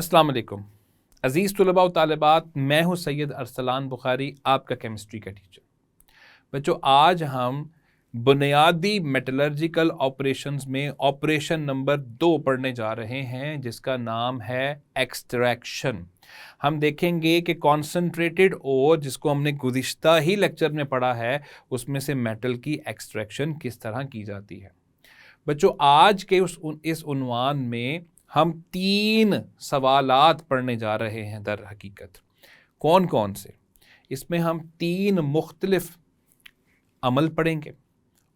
अस्सलाम वालेकुम अज़ीज़ तुलबा व तालिबात, मैं हूँ सैयद अरसलान बुखारी, आपका केमिस्ट्री का टीचर। बच्चों, आज हम बुनियादी मेटलर्जिकल ऑपरेशंस में ऑपरेशन नंबर 2 पढ़ने जा रहे हैं, जिसका नाम है एक्सट्रैक्शन। हम देखेंगे कि कॉन्सनट्रेटेड ओर, जिसको हमने गुज़िश्ता ही लेक्चर में पढ़ा है, उसमें से मेटल की एक्सट्रैक्शन किस तरह की जाती है। बच्चों, आज के इस उन्वान में हम 3 सवालात पढ़ने जा रहे हैं। दर हकीकत कौन कौन से? इसमें हम 3 मुख्तलिफ अमल पढ़ेंगे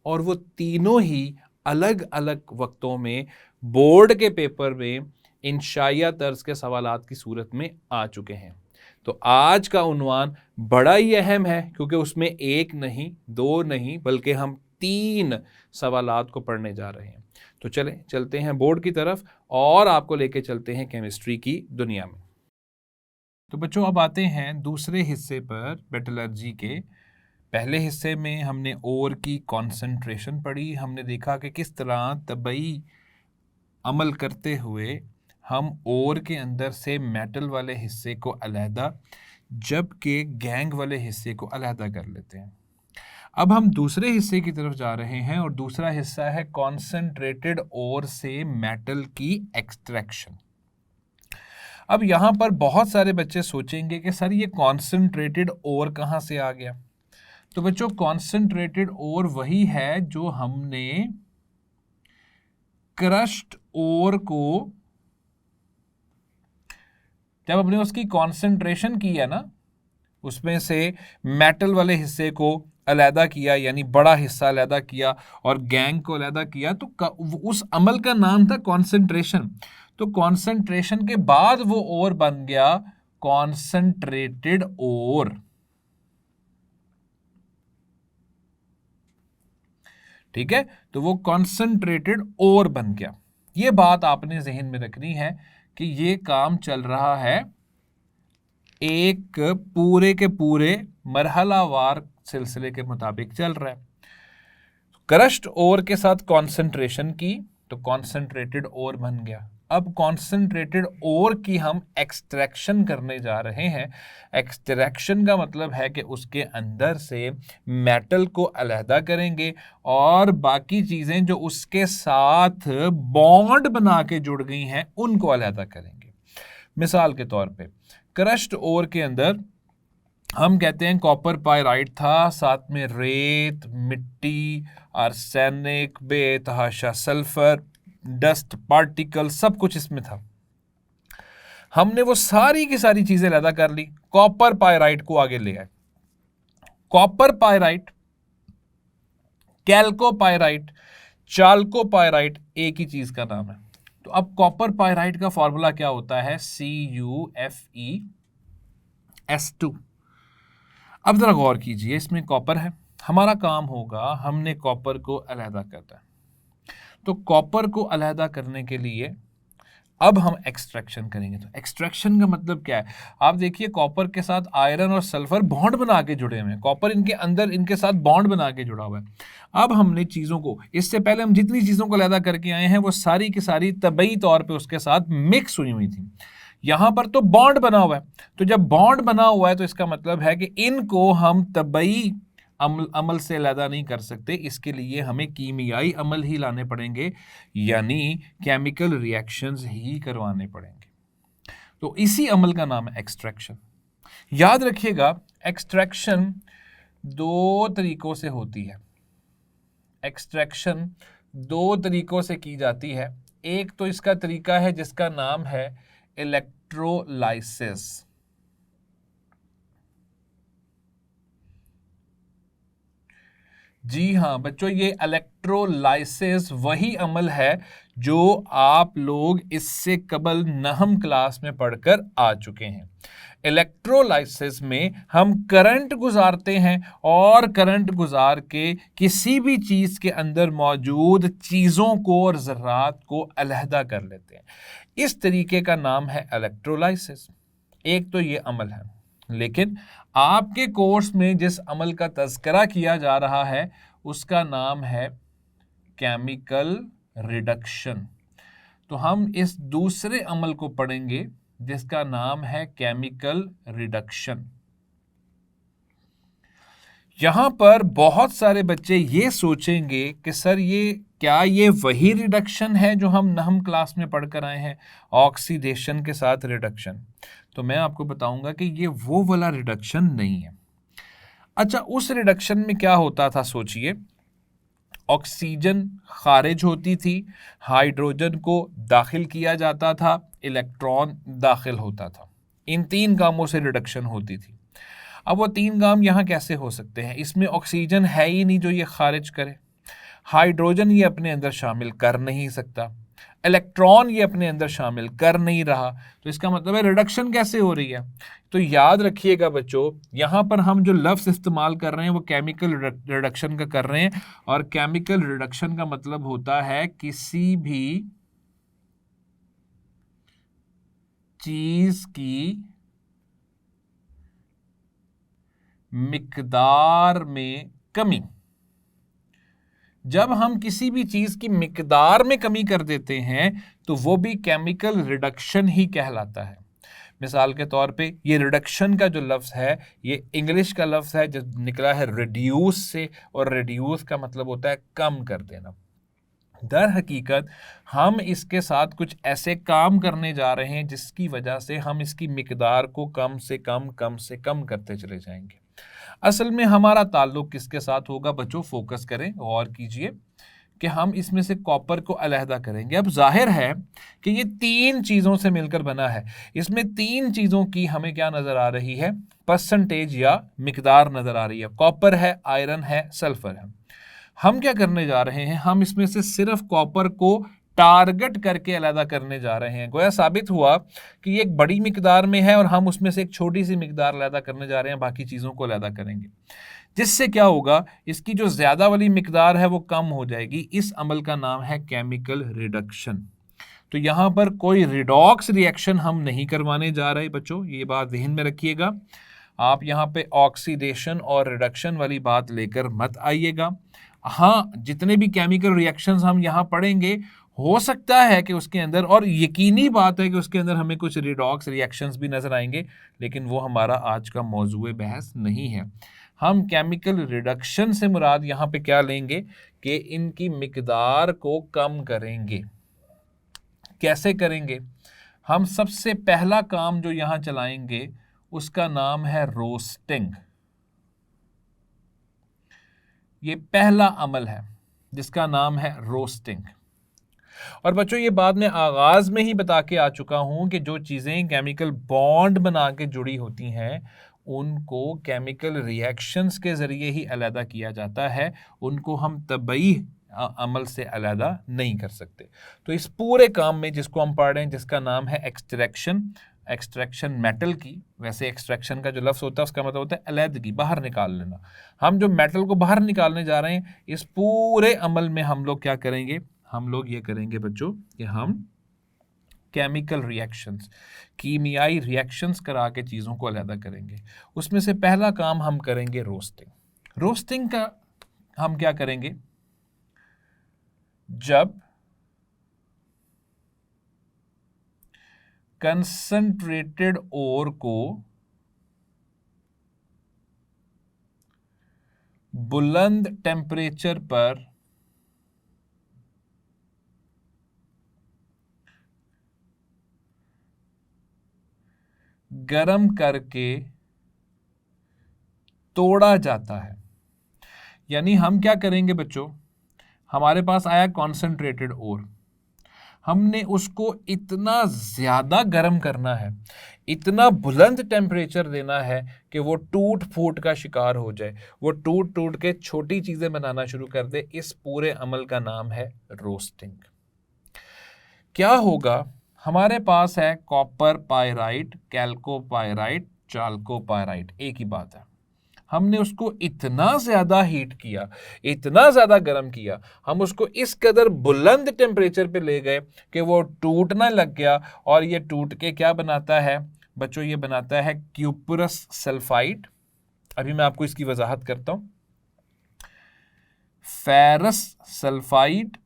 और वो तीनों ही अलग अलग वक्तों में बोर्ड के पेपर में इंशाइया तर्ज के सवालात की सूरत में आ चुके हैं। तो आज का उन्वान बड़ा ही अहम है, क्योंकि उसमें एक नहीं, दो नहीं, बल्कि हम 3 सवालात को पढ़ने जा रहे हैं। तो चलते हैं बोर्ड की तरफ और आपको लेके चलते हैं केमिस्ट्री की दुनिया में। तो बच्चों, अब आते हैं दूसरे हिस्से पर मेटलर्जी के। पहले हिस्से में हमने ओर की कॉन्सेंट्रेशन पढ़ी। हमने देखा कि किस तरह तबई अमल करते हुए हम ओर के अंदर से मेटल वाले हिस्से को अलहदा, जबकि गैंग वाले हिस्से को अलहदा कर लेते हैं। अब हम दूसरे हिस्से की तरफ जा रहे हैं और दूसरा हिस्सा है कॉन्सेंट्रेटेड ओर से मेटल की एक्सट्रैक्शन। अब यहाँ पर बहुत सारे बच्चे सोचेंगे कि सर, ये कॉन्सेंट्रेटेड ओर कहाँ से आ गया? तो बच्चों, कॉन्सेंट्रेटेड ओर वही है जो हमने क्रश्ड ओर को, जब हमने उसकी कॉन्सेंट्रेशन की है ना, उसमें से मेटल वाले हिस्से को अलहदा किया, यानी बड़ा हिस्सा अलहदा किया और गैंग को अलहदा किया, तो उस अमल का नाम था कॉन्सेंट्रेशन। तो कॉन्सेंट्रेशन के बाद वो ओर बन गया कॉन्सेंट्रेटेड ओर। ठीक है, तो वो कॉन्सेंट्रेटेड ओर बन गया। ये बात आपने जहन में रखनी है कि ये काम चल रहा है एक पूरे के पूरे मरहलावार सिलसिले के मुताबिक चल रहा है। क्रश्ड ओर के साथ कॉन्सेंट्रेशन की तो कॉन्सेंट्रेटेड ओर बन गया। अब कॉन्सेंट्रेटेड ओर की हम एक्सट्रैक्शन करने जा रहे हैं। एक्सट्रैक्शन का मतलब है कि उसके अंदर से मेटल को अलहदा करेंगे और बाकी चीज़ें जो उसके साथ बॉन्ड बना के जुड़ गई हैं उनको अलहदा करेंगे। मिसाल के तौर पे क्रश्ड ओर के अंदर हम कहते हैं कॉपर पायराइट था, साथ में रेत, मिट्टी, आर्सेनिक, बेतहाशा सल्फर, डस्ट पार्टिकल, सब कुछ इसमें था। हमने वो सारी की सारी चीजें अलहदा कर ली, कॉपर पायराइट को आगे ले आए। कॉपर पायराइट, कैल्कोपायराइट, चाल्कोपायराइट एक ही चीज का नाम है। तो अब कॉपर पायराइट का फॉर्मूला क्या होता है? CuFeS2। अब जरा गौर कीजिए, इसमें कॉपर है। हमारा काम होगा, हमने कॉपर को अलहदा करना है। तो कॉपर को अलहदा करने के लिए अब हम एक्सट्रैक्शन करेंगे। तो एक्सट्रैक्शन का मतलब क्या है? आप देखिए, कॉपर के साथ आयरन और सल्फर बॉन्ड बना के जुड़े हुए हैं। कॉपर इनके अंदर इनके साथ बॉन्ड बना के जुड़ा हुआ है। अब हमने चीज़ों को, इससे पहले हम जितनी चीज़ों को अलहदा करके आए हैं वो सारी की सारी तबई तौर पर उसके साथ मिक्स हुई थी। यहां पर तो बॉन्ड बना हुआ है। तो जब बॉन्ड बना हुआ है तो इसका मतलब है कि इनको हम तबई अमल से अलहदा नहीं कर सकते। इसके लिए हमें कीमियाई अमल ही लाने पड़ेंगे, यानी केमिकल रिएक्शंस ही करवाने पड़ेंगे। तो इसी अमल का नाम है एक्सट्रैक्शन। याद रखिएगा, एक्सट्रैक्शन 2 तरीकों से होती है। एक्सट्रैक्शन 2 तरीकों से की जाती है। एक तो इसका तरीका है जिसका नाम है इलेक्ट्रोलाइसिस। जी हाँ बच्चों, ये इलेक्ट्रोलाइसिस वही अमल है जो आप लोग इससे कबल नहम क्लास में पढ़कर आ चुके हैं। इलेक्ट्रोलाइसिस में हम करंट गुजारते हैं और करंट गुजार के किसी भी चीज के अंदर मौजूद चीजों को और ज़र्रात को अलहदा कर लेते हैं। इस तरीके का नाम है इलेक्ट्रोलाइसिस। एक तो ये अमल है, लेकिन आपके कोर्स में जिस अमल का तज़किरा किया जा रहा है उसका नाम है केमिकल रिडक्शन। तो हम इस दूसरे अमल को पढ़ेंगे जिसका नाम है केमिकल रिडक्शन। यहां पर बहुत सारे बच्चे ये सोचेंगे कि सर ये वही रिडक्शन है जो हम क्लास में पढ़कर आए हैं, ऑक्सीडेशन के साथ रिडक्शन। तो मैं आपको बताऊंगा कि ये वो वाला रिडक्शन नहीं है। अच्छा, उस रिडक्शन में क्या होता था सोचिए, ऑक्सीजन खारिज होती थी, हाइड्रोजन को दाखिल किया जाता था, इलेक्ट्रॉन दाखिल होता था। इन 3 कामों से रिडक्शन होती थी। अब वो 3 काम यहाँ कैसे हो सकते हैं? इसमें ऑक्सीजन है ही नहीं जो ये खारिज करे, हाइड्रोजन ये अपने अंदर शामिल कर नहीं सकता, इलेक्ट्रॉन ये अपने अंदर शामिल कर नहीं रहा, तो इसका मतलब है रिडक्शन कैसे हो रही है? तो याद रखिएगा बच्चों, यहाँ पर हम जो लफ्ज़ इस्तेमाल कर रहे हैं वो केमिकल रिडक्शन का कर रहे हैं, और केमिकल रिडक्शन का मतलब होता है किसी भी चीज की मिकदार में कमी। जब हम किसी भी चीज की मिकदार में कमी कर देते हैं तो वो भी केमिकल रिडक्शन ही कहलाता है। मिसाल के तौर पे ये रिडक्शन का जो लफ्ज़ है ये इंग्लिश का लफ्ज़ है जो निकला है रिड्यूस से, और रिड्यूस का मतलब होता है कम कर देना। दर हकीकत हम इसके साथ कुछ ऐसे काम करने जा रहे हैं जिसकी वजह से हम इसकी मिकदार को कम से कम करते चले जाएंगे। असल में हमारा ताल्लुक किसके साथ होगा बच्चों? फोकस करें, गौर कीजिए कि हम इसमें से कॉपर को अलहदा करेंगे। अब जाहिर है कि ये 3 चीज़ों से मिलकर बना है। इसमें 3 चीज़ों की हमें क्या नज़र आ रही है? परसेंटेज या मिकदार नज़र आ रही है। कॉपर है, आयरन है, सल्फर है। हम क्या करने जा रहे हैं? हम इसमें से सिर्फ कॉपर को टारगेट करके अलहदा करने जा रहे हैं। गोया साबित हुआ कि ये एक बड़ी मिकदार में है और हम उसमें से एक छोटी सी मिकदार अलहदा करने जा रहे हैं, बाकी चीज़ों को अलहदा करेंगे। जिससे क्या होगा? इसकी जो ज़्यादा वाली मिकदार है वो कम हो जाएगी। इस अमल का नाम है केमिकल रिडक्शन। तो यहाँ पर कोई रिडॉक्स रिएक्शन हम नहीं करवाने जा रहे बच्चों, ये बात ध्यान में रखिएगा। आप यहाँ पे ऑक्सीडेशन और रिडक्शन वाली बात लेकर मत आइएगा। हाँ, जितने भी केमिकल रिएक्शंस हम यहाँ पढ़ेंगे हो सकता है कि उसके अंदर, और यकीनी बात है कि उसके अंदर हमें कुछ रिडॉक्स रिएक्शंस भी नज़र आएंगे, लेकिन वो हमारा आज का मौजूए बहस नहीं है। हम केमिकल रिडक्शन से मुराद यहाँ पे क्या लेंगे कि इनकी मिकदार को कम करेंगे। कैसे करेंगे? हम सबसे पहला काम जो यहाँ चलाएंगे उसका नाम है रोस्टिंग। ये पहला अमल है जिसका नाम है रोस्टिंग। और बच्चों ये बात मैं आगाज में ही बता के आ चुका हूं कि जो चीज़ें केमिकल बॉन्ड बना के जुड़ी होती हैं उनको केमिकल रिएक्शंस के ज़रिए ही अलहदा किया जाता है, उनको हम तबई अमल से अलहदा नहीं कर सकते। तो इस पूरे काम में जिसको हम पढ़ रहे हैं जिसका नाम है एक्सट्रैक्शन मेटल की, वैसे एक्सट्रैक्शन का जो लफ्ज़ होता है उसका मतलब होता है अलहदगी, बाहर निकाल लेना। हम जो मेटल को बाहर निकालने जा रहे हैं इस पूरे अमल में हम लोग क्या करेंगे? हम लोग ये करेंगे बच्चों कि हम केमिकल रिएक्शंस, कीमियाई रिएक्शंस करा के चीज़ों को अलहदा करेंगे। उसमें से पहला काम हम करेंगे रोस्टिंग। रोस्टिंग का हम क्या करेंगे? जब कंसंट्रेटेड ओर को बुलंद टेम्परेचर पर गर्म करके तोड़ा जाता है। यानी हम क्या करेंगे बच्चों? हमारे पास आया कॉन्सेंट्रेटेड ओर, हमने उसको इतना ज़्यादा गर्म करना है, इतना बुलंद टेम्परेचर देना है कि वो टूट फूट का शिकार हो जाए, वो टूट टूट के छोटी चीज़ें बनाना शुरू कर दे। इस पूरे अमल का नाम है रोस्टिंग। क्या होगा? हमारे पास है कॉपर पायराइट, कैल्कोपायराइट, चाल्कोपायराइट, एक ही बात है। हमने उसको इतना ज़्यादा हीट किया, इतना ज़्यादा गर्म किया, हम उसको इस कदर बुलंद टेम्परेचर पे ले गए कि वो टूटने लग गया। और ये टूट के क्या बनाता है बच्चों? ये बनाता है क्यूपरस सल्फाइड। अभी मैं आपको इसकी वजाहत करता हूँ। फेरस सल्फाइड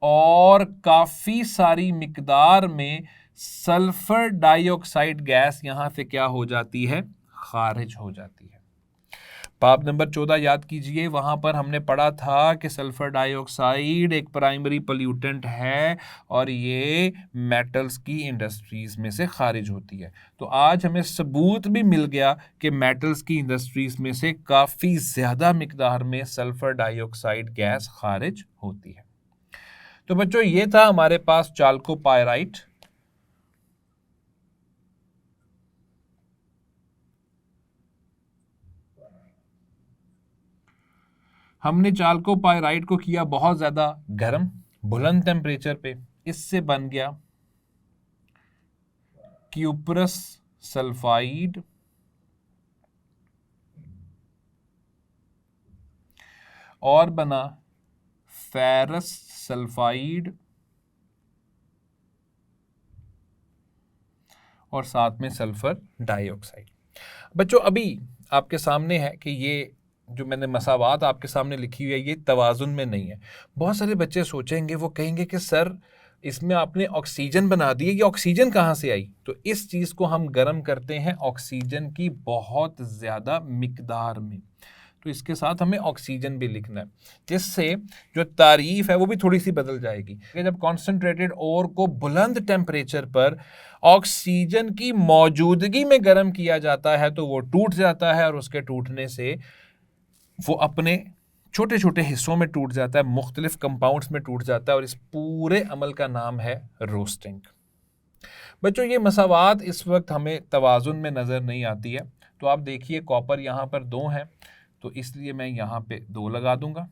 और काफ़ी सारी मिकदार में सल्फर डाइऑक्साइड गैस यहां से क्या हो जाती है, खारिज हो जाती है। पाप नंबर 14 याद कीजिए, वहां पर हमने पढ़ा था कि सल्फर डाइऑक्साइड एक प्राइमरी पोल्यूटेंट है और ये मेटल्स की इंडस्ट्रीज में से खारिज होती है। तो आज हमें सबूत भी मिल गया कि मेटल्स की इंडस्ट्रीज में से काफ़ी ज़्यादा मिकदार में सल्फर डाइऑक्साइड गैस खारिज होती है। तो बच्चों ये था हमारे पास चाल्कोपाइराइट। हमने चाल्कोपाइराइट को किया बहुत ज़्यादा गर्म, बुलंद टेम्परेचर पे, इससे बन गया क्यूप्रस सल्फाइड और बना फेरस सल्फाइड और साथ में सल्फर डाइऑक्साइड। बच्चों अभी आपके सामने है कि ये जो मैंने मसावात आपके सामने लिखी हुई है ये तवाजुन में नहीं है। बहुत सारे बच्चे सोचेंगे, वो कहेंगे कि सर इसमें आपने ऑक्सीजन बना दी है, ये ऑक्सीजन कहाँ से आई? तो इस चीज़ को हम गर्म करते हैं ऑक्सीजन की बहुत ज़्यादा मिकदार में, तो इसके साथ हमें ऑक्सीजन भी लिखना है, जिससे जो तारीफ है वो भी थोड़ी सी बदल जाएगी। जब कॉन्सेंट्रेटेड ओर को बुलंद टेम्परेचर पर ऑक्सीजन की मौजूदगी में गर्म किया जाता है तो वो टूट जाता है और उसके टूटने से वो अपने छोटे छोटे हिस्सों में टूट जाता है, मुख्तलिफ कंपाउंड्स में टूट जाता है और इस पूरे अमल का नाम है रोस्टिंग। बच्चों ये मसावात इस वक्त हमें तवाजुन में नज़र नहीं आती है। तो आप देखिए कॉपर यहाँ पर 2 है तो इसलिए मैं यहाँ पे 2 लगा दूंगा।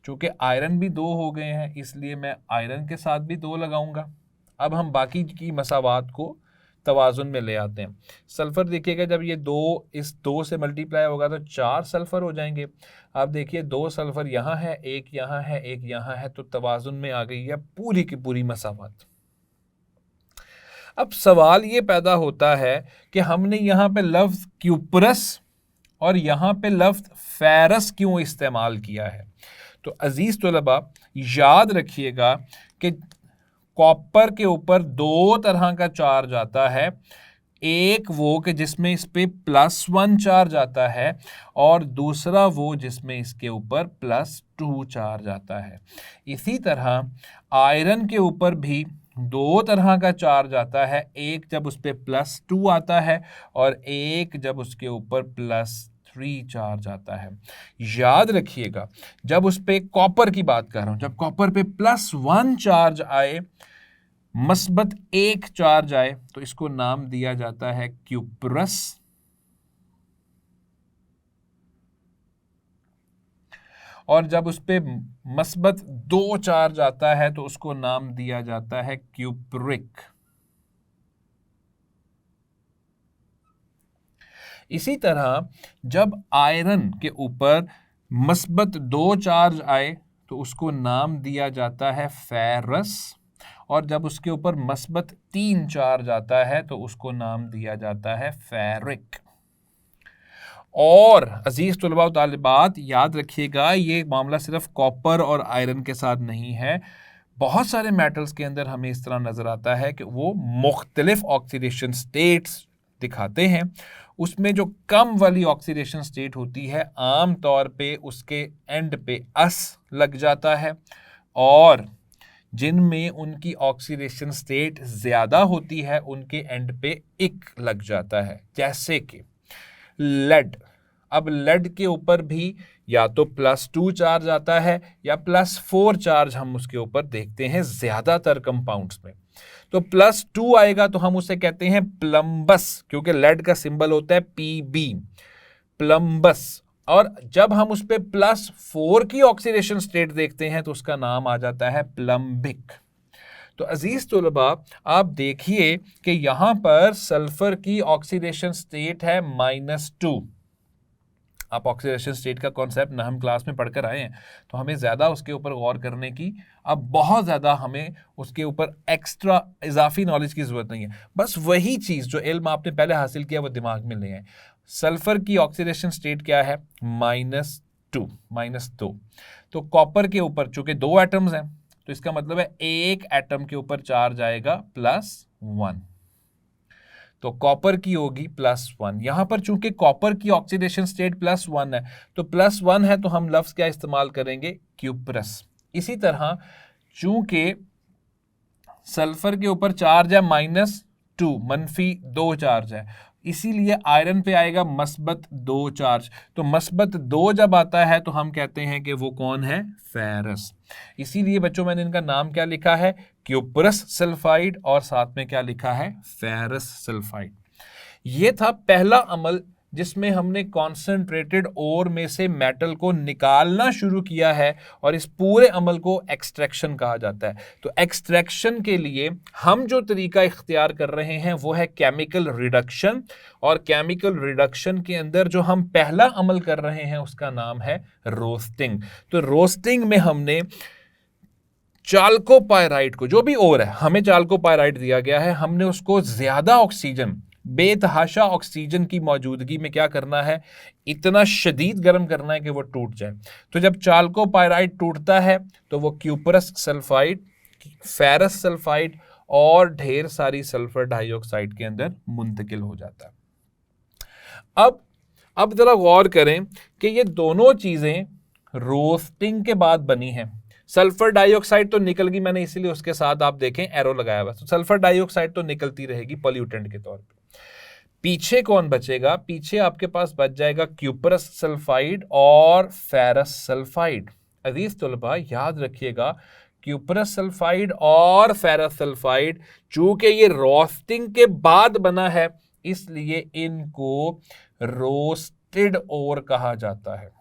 चूँकि आयरन भी 2 हो गए हैं इसलिए मैं आयरन के साथ भी 2 लगाऊंगा। अब हम बाकी की मसावात को तवाजुन में ले आते हैं। सल्फ़र देखिएगा जब ये 2 इस 2 से मल्टीप्लाई होगा तो 4 सल्फ़र हो जाएंगे। आप देखिए 2 सल्फ़र यहाँ है, एक यहाँ है, एक यहाँ है, तो तवाजुन में आ गई है पूरी की पूरी मसावात। अब सवाल ये पैदा होता है कि हमने यहाँ पे लफ्ज़ क्यूप्रस और यहाँ पे लफ्ज़ फेरस क्यों इस्तेमाल किया है? तो अजीज़ तलबा याद रखिएगा कि कॉपर के ऊपर 2 तरह का चार्ज आता है। एक वो कि जिसमें इस पे +1 चार्ज आता है और दूसरा वो जिसमें इसके ऊपर +2 चार्ज आता है। इसी तरह आयरन के ऊपर भी 2 तरह का चार्ज आता है, एक जब उस पे +2 आता है और एक जब उसके ऊपर +3 चार्ज आता है। याद रखिएगा जब उस पे कॉपर की बात कर रहा हूं, जब कॉपर पे +1 चार्ज आए, मस्बत 1 चार्ज आए, तो इसको नाम दिया जाता है क्यूप्रस, और जब उस पे मस्बत 2 चार्ज आता है तो उसको नाम दिया जाता है क्यूप्रिक। इसी तरह जब आयरन के ऊपर मस्बत 2 चार्ज आए तो उसको नाम दिया जाता है फेरस, और जब उसके ऊपर मस्बत 3 चार्ज आता है तो उसको नाम दिया जाता है फेरिक। और अजीज तलबा व तालिबात याद रखिएगा ये मामला सिर्फ कॉपर और आयरन के साथ नहीं है, बहुत सारे मेटल्स के अंदर हमें इस तरह नजर आता है कि वो मुख्तलिफ ऑक्सीडेशन स्टेट्स दिखाते हैं। उसमें जो कम वाली ऑक्सीडेशन स्टेट होती है आम तौर पे उसके एंड पे अस लग जाता है, और जिनमें उनकी ऑक्सीडेशन स्टेट ज़्यादा होती है उनके एंड पे इक लग जाता है, जैसे कि लेड। अब लेड के ऊपर भी या तो +2 चार्ज आता है या +4 चार्ज हम उसके ऊपर देखते हैं ज़्यादातर कंपाउंड्स में। तो +2 आएगा तो हम उसे कहते हैं प्लम्बस, क्योंकि लेड का सिंबल होता है Pb, प्लम्बस। और जब हम उस पे +4 की ऑक्सीडेशन स्टेट देखते हैं तो उसका नाम आ जाता है प्लम्बिक। तो अजीज तलबा आप देखिए कि यहां पर सल्फर की ऑक्सीडेशन स्टेट है -2। आप ऑक्सीडेशन स्टेट का कॉन्सेप्ट ना हम क्लास में पढ़कर आए हैं तो हमें ज़्यादा उसके ऊपर गौर करने की, अब बहुत ज़्यादा हमें उसके ऊपर एक्स्ट्रा इजाफी नॉलेज की ज़रूरत नहीं है। बस वही चीज़ जो इल्म आपने पहले हासिल किया वो दिमाग में ले आए। सल्फर की ऑक्सीडेशन स्टेट क्या है? -2। तो कॉपर के ऊपर चूंकि 2 एटम्स हैं तो इसका मतलब है एक एटम के ऊपर चार्ज आएगा +1, तो कॉपर की होगी +1। यहां पर चूंकि कॉपर की ऑक्सीडेशन स्टेट +1 है, तो +1 है तो हम लफ्ज क्या इस्तेमाल करेंगे, क्यूप्रस। इसी तरह चूंकि सल्फर के ऊपर चार्ज है -2, -2 चार्ज है, इसीलिए आयरन पे आएगा -2 चार्ज। तो -2 जब आता है तो हम कहते हैं कि वो कौन है, फेरस। इसीलिए बच्चों मैंने इनका नाम क्या लिखा है, क्यूप्रस सल्फाइड, और साथ में क्या लिखा है, फेरस सल्फाइड। ये था पहला अमल जिसमें हमने कॉन्सेंट्रेटेड ओर में से मेटल को निकालना शुरू किया है, और इस पूरे अमल को एक्सट्रैक्शन कहा जाता है। तो एक्सट्रैक्शन के लिए हम जो तरीका इख्तियार कर रहे हैं वो है केमिकल रिडक्शन, और केमिकल रिडक्शन के अंदर जो हम पहला अमल कर रहे हैं उसका नाम है रोस्टिंग। तो रोस्टिंग में हमने चाल्कोपाइराइट को, जो भी ओर है, हमें चाल्कोपाइराइट दिया गया है, हमने उसको ज्यादा ऑक्सीजन, बेतहाशा ऑक्सीजन की मौजूदगी में क्या करना है, इतना शदीद गर्म करना है कि वो टूट जाए। तो जब चाल्कोपाइराइट टूटता है तो वो क्यूप्रस सल्फाइड, फेरस सल्फाइड और ढेर सारी सल्फर डाइऑक्साइड के अंदर मुंतकिल हो जाता है। अब जरा गौर करें कि ये दोनों चीजें रोस्टिंग के बाद बनी हैं। सल्फर डाइऑक्साइड तो निकल गई, मैंने इसीलिए उसके साथ आप देखें एरो लगाया हुआ, तो सल्फर डाइऑक्साइड तो निकलती रहेगी पॉल्यूटेंट के तौर पे। पीछे कौन बचेगा, पीछे आपके पास बच जाएगा क्यूप्रस सल्फाइड और फेरस सल्फाइड। अजीज तुलबा याद रखिएगा, क्यूप्रस सल्फाइड और फेरस सल्फाइड चूंकि ये रोस्टिंग के बाद बना है, इसलिए इनको रोस्टेड ओर कहा जाता है।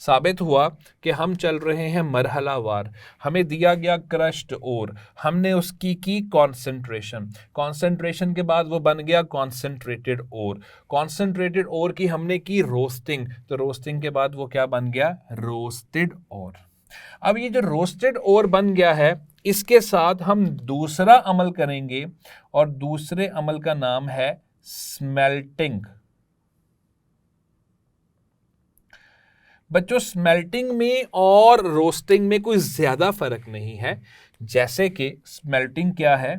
साबित हुआ कि हम चल रहे हैं मरहलावार। हमें दिया गया क्रश्ड ओर, हमने उसकी की कॉन्सेंट्रेशन के बाद वो बन गया कॉन्सेंट्रेटेड ओर। कॉन्सेंट्रेटेड ओर की हमने की रोस्टिंग, तो रोस्टिंग के बाद वो क्या बन गया, रोस्टेड ओर। अब ये जो रोस्टेड ओर बन गया है, इसके साथ हम दूसरा अमल करेंगे, और दूसरे अमल का नाम है स्मेल्टिंग। बच्चों स्मेल्टिंग में और रोस्टिंग में कोई ज्यादा फर्क नहीं है। जैसे कि स्मेल्टिंग क्या है,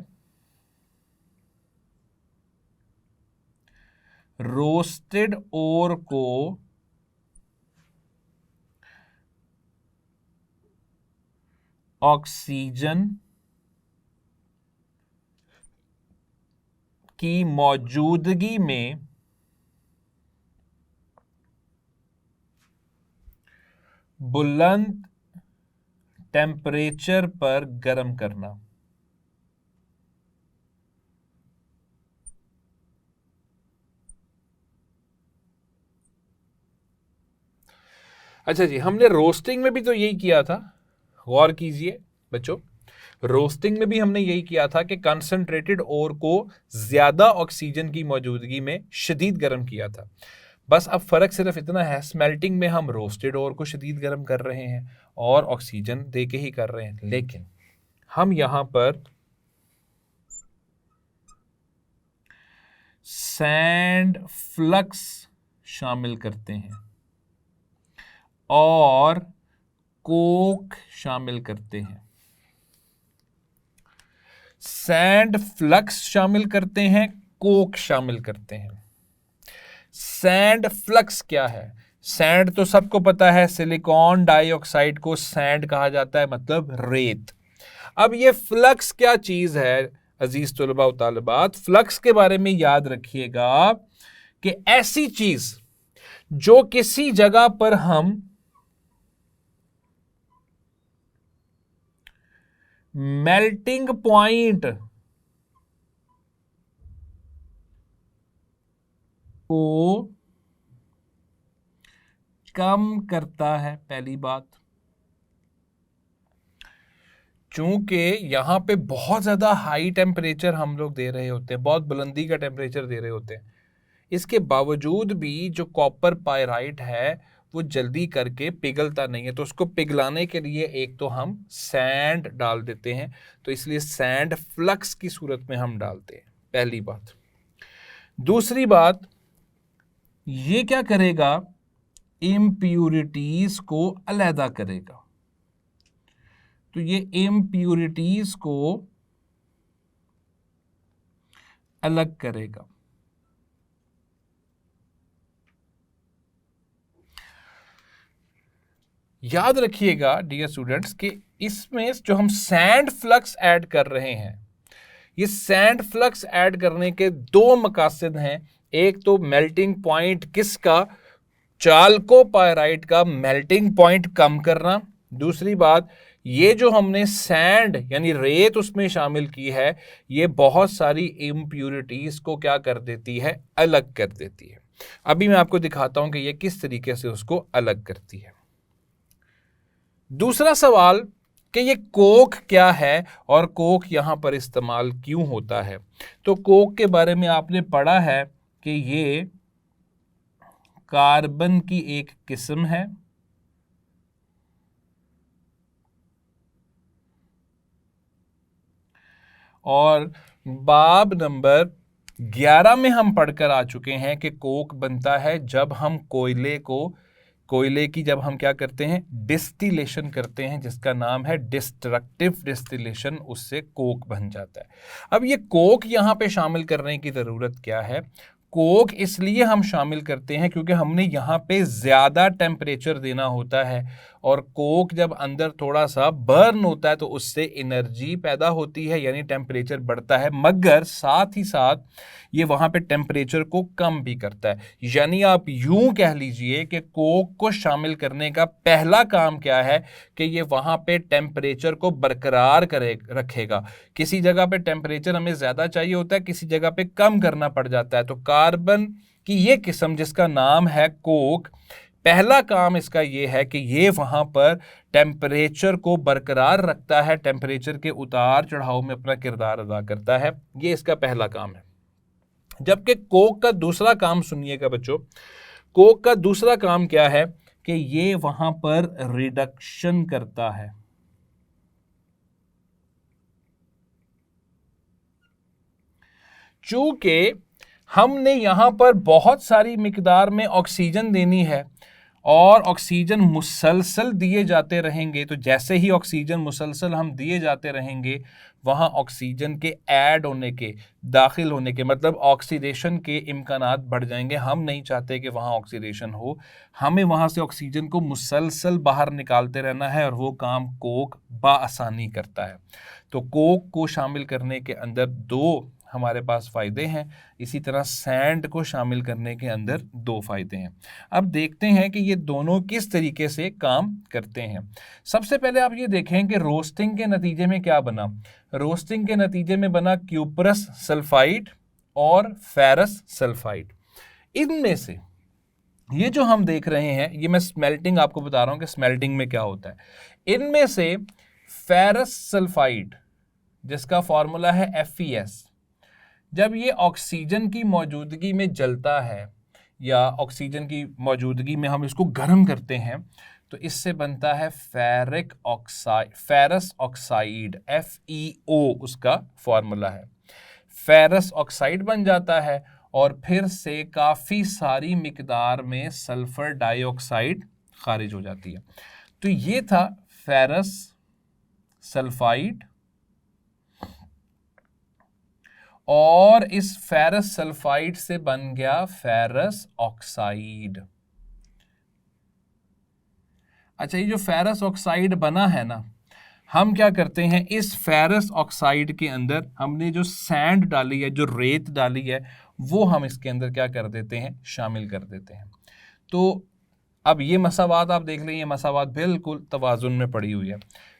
रोस्टेड ओर को ऑक्सीजन की मौजूदगी में बुलंद टेम्परेचर पर गर्म करना। अच्छा जी, हमने रोस्टिंग में भी तो यही किया था। गौर कीजिए बच्चों, रोस्टिंग में भी हमने यही किया था कि कंसंट्रेटेड ओर को ज्यादा ऑक्सीजन की मौजूदगी में शदीद गर्म किया था। बस अब फर्क सिर्फ इतना है, स्मेल्टिंग में हम रोस्टेड ओर को शदीद गर्म कर रहे हैं और ऑक्सीजन दे के ही कर रहे हैं, लेकिन हम यहां पर सैंड फ्लक्स शामिल करते हैं और कोक शामिल करते हैं। सैंड फ्लक्स शामिल करते हैं, कोक शामिल करते हैं। सैंड फ्लक्स क्या है, सैंड तो सबको पता है, सिलिकॉन डाइऑक्साइड को सैंड कहा जाता है, मतलब रेत। अब ये फ्लक्स क्या चीज है अजीज तुलबा व तालिबात, फ्लक्स के बारे में याद रखिएगा कि ऐसी चीज जो किसी जगह पर हम मेल्टिंग पॉइंट को कम करता है। पहली बात, चूंकि यहां पे बहुत ज्यादा हाई टेम्परेचर हम लोग दे रहे होते हैं, बहुत बुलंदी का टेम्परेचर दे रहे होते हैं, इसके बावजूद भी जो कॉपर पायराइट है वो जल्दी करके पिघलता नहीं है। तो उसको पिघलाने के लिए एक तो हम सैंड डाल देते हैं, तो इसलिए सैंड फ्लक्स की सूरत में हम डालते हैं, पहली बात। दूसरी बात, ये क्या करेगा, इम्प्यूरिटीज को अलहदा करेगा। तो ये इम्प्यूरिटीज को अलग करेगा। याद रखिएगा डियर स्टूडेंट्स कि इसमें जो हम सैंड फ्लक्स ऐड कर रहे हैं, ये सैंड फ्लक्स ऐड करने के दो मकासद हैं। एक तो मेल्टिंग पॉइंट किसका, चाल्कोपाइराइट का मेल्टिंग पॉइंट कम करना। दूसरी बात, ये जो हमने सैंड यानी रेत उसमें शामिल की है, ये बहुत सारी इम्प्यूरिटीज को क्या कर देती है, अलग कर देती है। अभी मैं आपको दिखाता हूं कि ये किस तरीके से उसको अलग करती है। दूसरा सवाल कि ये कोक क्या है और कोक यहां पर इस्तेमाल क्यों होता है। तो कोक के बारे में आपने पढ़ा है कि ये कार्बन की एक किस्म है और बाब नंबर 11 में हम पढ़कर आ चुके हैं कि कोक बनता है जब हम कोयले की जब हम क्या करते हैं, डिस्टिलेशन करते हैं, जिसका नाम है डिस्ट्रक्टिव डिस्टिलेशन, उससे कोक बन जाता है। अब ये कोक यहां पे शामिल करने की ज़रूरत क्या है। कोक इसलिए हम शामिल करते हैं क्योंकि हमने यहाँ पे ज़्यादा टेम्परेचर देना होता है और कोक जब अंदर थोड़ा सा बर्न होता है तो उससे एनर्जी पैदा होती है, यानी टेम्परेचर बढ़ता है, मगर साथ ही साथ ये वहाँ पे टेम्परेचर को कम भी करता है। यानी आप यूं कह लीजिए कि कोक को शामिल करने का पहला काम क्या है कि ये वहाँ पे टेम्परेचर को बरकरार रखेगा। किसी जगह पे टेम्परेचर हमें ज़्यादा चाहिए होता है, किसी जगह पे कम करना पड़ जाता है। तो कार्बन की ये किस्म जिसका नाम है कोक, पहला काम इसका ये है कि ये वहां पर टेम्परेचर को बरकरार रखता है, टेम्परेचर के उतार चढ़ाव में अपना किरदार अदा करता है। ये इसका पहला काम है। जबकि कोक का दूसरा काम सुनिएगा बच्चों, कोक का दूसरा काम क्या है कि ये वहां पर रिडक्शन करता है। चूंकि हमने यहां पर बहुत सारी मिकदार में ऑक्सीजन देनी है और ऑक्सीजन मुसलसल दिए जाते रहेंगे, तो जैसे ही ऑक्सीजन मुसलसल हम दिए जाते रहेंगे वहाँ ऑक्सीजन के ऐड होने के, दाखिल होने के, मतलब ऑक्सीडेशन के इम्कानात बढ़ जाएंगे। हम नहीं चाहते कि वहाँ ऑक्सीडेशन हो, हमें वहाँ से ऑक्सीजन को मुसलसल बाहर निकालते रहना है और वो काम कोक बआसानी करता है। तो कोक को शामिल करने के अंदर दो हमारे पास फ़ायदे हैं, इसी तरह सैंड को शामिल करने के अंदर दो फ़ायदे हैं। अब देखते हैं कि ये दोनों किस तरीके से काम करते हैं। सबसे पहले आप ये देखें कि रोस्टिंग के नतीजे में क्या बना। रोस्टिंग के नतीजे में बना क्यूप्रस सल्फाइड और फेरस सल्फाइड। इनमें से ये जो हम देख रहे हैं, ये मैं स्मेल्टिंग आपको बता रहा हूं कि स्मेल्टिंग में क्या होता है। इनमें से फेरस सल्फाइड जिसका फॉर्मूला है FeS, जब ये ऑक्सीजन की मौजूदगी में जलता है या ऑक्सीजन की मौजूदगी में हम इसको गर्म करते हैं तो इससे बनता है ferric oxide, ferrous oxide, FeO उसका फॉर्मूला है। फेरस ऑक्साइड बन जाता है और फिर से काफ़ी सारी मिकदार में सल्फर डाइऑक्साइड खारिज हो जाती है। तो ये था फेरस सल्फाइड और इस फेरस सल्फाइड से बन गया फेरस ऑक्साइड। अच्छा, ये जो फेरस ऑक्साइड बना है ना, हम क्या करते हैं, इस फेरस ऑक्साइड के अंदर हमने जो सैंड डाली है, जो रेत डाली है, वो हम इसके अंदर क्या कर देते हैं, शामिल कर देते हैं। तो अब ये मसावात आप देख लें, ये मसावात बिल्कुल तवाजुन में पड़ी हुई है।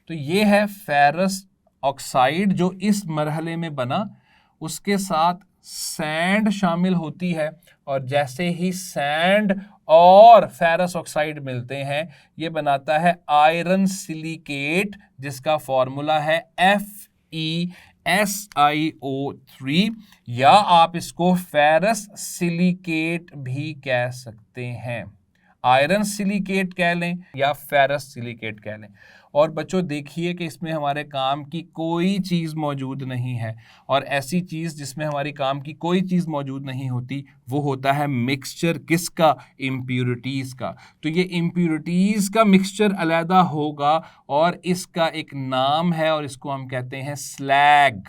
तो ये है फेरस ऑक्साइड जो इस मरहले में बना, उसके साथ सैंड शामिल होती है और जैसे ही सैंड और फेरस ऑक्साइड मिलते हैं ये बनाता है आयरन सिलिकेट जिसका फॉर्मूला है FeSiO3, या आप इसको फेरस सिलिकेट भी कह सकते हैं। आयरन सिलिकेट कह लें या फेरस सिलिकेट कह लें। और बच्चों देखिए कि इसमें हमारे काम की कोई चीज़ मौजूद नहीं है, और ऐसी चीज़ जिसमें हमारी काम की कोई चीज़ मौजूद नहीं होती वो होता है मिक्सचर किसका, इम्प्यूरिटीज़ का। तो ये इम्प्यूरिटीज़ का मिक्सचर अलहदा होगा और इसका एक नाम है और इसको हम कहते हैं स्लैग।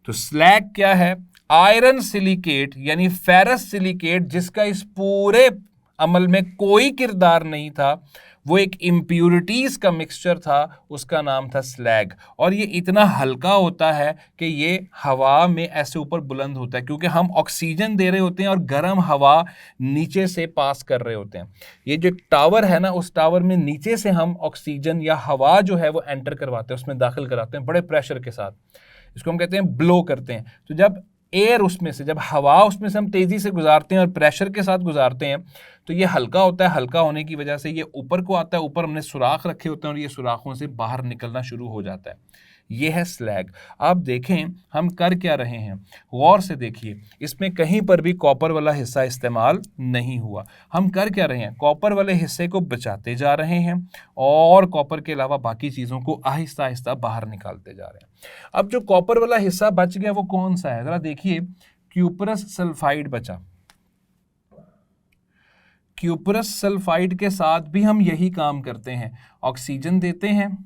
तो स्लैग क्या है? आयरन सिलिकेट यानी फेरस सिलिकेट जिसका इस पूरे अमल में कोई किरदार नहीं था, वो एक इम्प्यूरिटीज का मिक्सचर था, उसका नाम था स्लैग। और ये इतना हल्का होता है कि ये हवा में ऐसे ऊपर बुलंद होता है, क्योंकि हम ऑक्सीजन दे रहे होते हैं और गर्म हवा नीचे से पास कर रहे होते हैं। ये जो एक टावर है ना, उस टावर में नीचे से हम ऑक्सीजन या हवा जो है वो एंटर करवाते हैं, उसमें दाखिल कराते हैं बड़े प्रेशर के साथ, इसको हम कहते हैं ब्लो करते हैं। तो जब एयर उसमें से, जब हवा उसमें से हम तेजी से गुजारते हैं और प्रेशर के साथ गुजारते हैं, तो ये हल्का होता है। हल्का होने की वजह से ये ऊपर को आता है, ऊपर हमने सुराख रखे होते हैं और ये सुराखों से बाहर निकलना शुरू हो जाता है। ये है स्लैग। आप देखें हम कर क्या रहे हैं, गौर से देखिए, इसमें कहीं पर भी कॉपर वाला हिस्सा इस्तेमाल नहीं हुआ। हम कर क्या रहे हैं, कॉपर वाले हिस्से को बचाते जा रहे हैं और कॉपर के अलावा बाकी चीज़ों को आहिस्ता आहिस्ता बाहर निकालते जा रहे हैं। अब जो कॉपर वाला हिस्सा बच गया वो कौन सा है, ज़रा देखिए, क्यूपरस सल्फाइड बचा। क्यूपरस सल्फाइड के साथ भी हम यही काम करते हैं, ऑक्सीजन देते हैं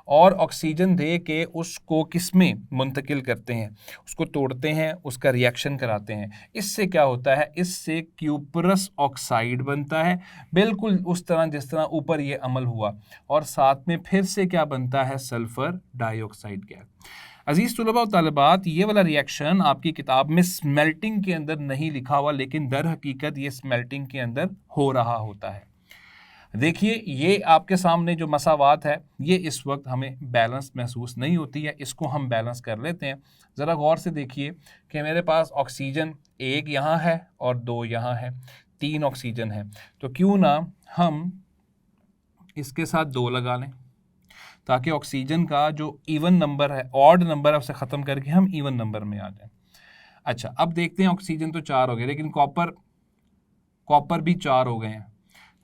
और ऑक्सीजन दे के उसको किसमें मुंतकिल करते हैं, उसको तोड़ते हैं, उसका रिएक्शन कराते हैं। इससे क्या होता है, इससे क्यूपरस ऑक्साइड बनता है, बिल्कुल उस तरह जिस तरह ऊपर ये अमल हुआ। और साथ में फिर से क्या बनता है, सल्फर डाइऑक्साइड गैस। अजीज तुलबा और तालिबात, ये वाला रिएक्शन आपकी किताब में स्मेल्टिंग के अंदर नहीं लिखा हुआ, लेकिन दर हकीकत ये स्मेल्टिंग के अंदर हो रहा होता है। देखिए ये आपके सामने जो मसावात है, ये इस वक्त हमें बैलेंस महसूस नहीं होती है, इसको हम बैलेंस कर लेते हैं। ज़रा गौर से देखिए कि मेरे पास ऑक्सीजन एक यहाँ है और दो यहाँ है, 3 ऑक्सीजन है। तो क्यों ना हम इसके साथ 2 लगा लें, ताकि ऑक्सीजन का जो इवन नंबर है, ऑड नंबर है, उसे ख़त्म करके हम इवन नंबर में आ जाएं। अच्छा, अब देखते हैं, ऑक्सीजन तो 4 हो गए, लेकिन कॉपर भी 4 हो गए हैं।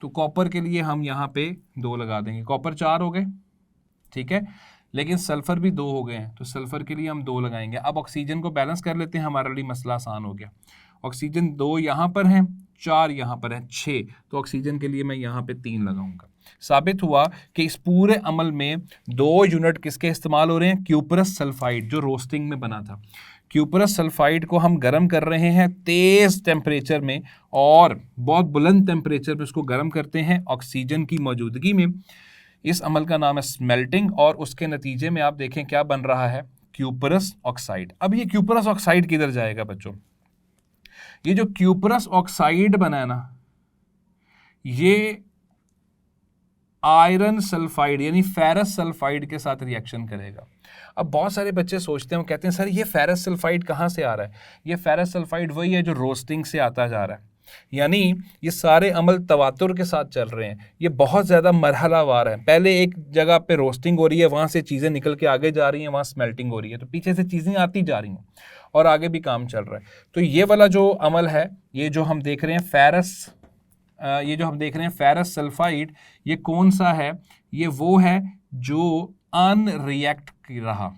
तो कॉपर के लिए हम यहाँ पे 2 लगा देंगे, कॉपर 4 हो गए, ठीक है। लेकिन सल्फर भी 2 हो गए हैं, तो सल्फर के लिए हम 2 लगाएंगे। अब ऑक्सीजन को बैलेंस कर लेते हैं, हमारे लिए मसला आसान हो गया। ऑक्सीजन 2 यहाँ पर हैं, 4 यहाँ पर हैं, 6। तो ऑक्सीजन के लिए मैं यहाँ पे 3 लगाऊंगा। साबित हुआ कि इस पूरे अमल में 2 यूनिट किसके इस्तेमाल हो रहे हैं, क्यूपरस सल्फाइड जो रोस्टिंग में बना था। क्यूपरस सल्फाइड को हम गर्म कर रहे हैं तेज़ टेम्परेचर में, और बहुत बुलंद टेम्परेचर पे उसको गर्म करते हैं ऑक्सीजन की मौजूदगी में। इस अमल का नाम है स्मेल्टिंग, और उसके नतीजे में आप देखें क्या बन रहा है, क्यूपरस ऑक्साइड। अब ये क्यूपरस ऑक्साइड किधर जाएगा बच्चों, ये जो क्यूपरस ऑक्साइड बना है ना, ये आयरन सल्फाइड यानी फेरस सल्फाइड के साथ रिएक्शन करेगा। अब बहुत सारे बच्चे सोचते हैं, वो कहते हैं सर ये फेरस सल्फाइड कहाँ से आ रहा है। ये फेरस सल्फाइड वही है जो रोस्टिंग से आता जा रहा है, यानी ये सारे अमल तवातुर के साथ चल रहे हैं, ये बहुत ज़्यादा मरहलावार है। पहले एक जगह पे रोस्टिंग हो रही है, वहाँ से चीज़ें निकल के आगे जा रही हैं, वहाँ स्मेल्टिंग हो रही है, तो पीछे से चीज़ें आती जा रही हैं और आगे भी काम चल रहा है। तो ये वाला जो अमल है, ये जो हम देख रहे हैं फेरस सल्फाइड, ये कौन सा है, ये वो है जो अनरिएक्ट रहा।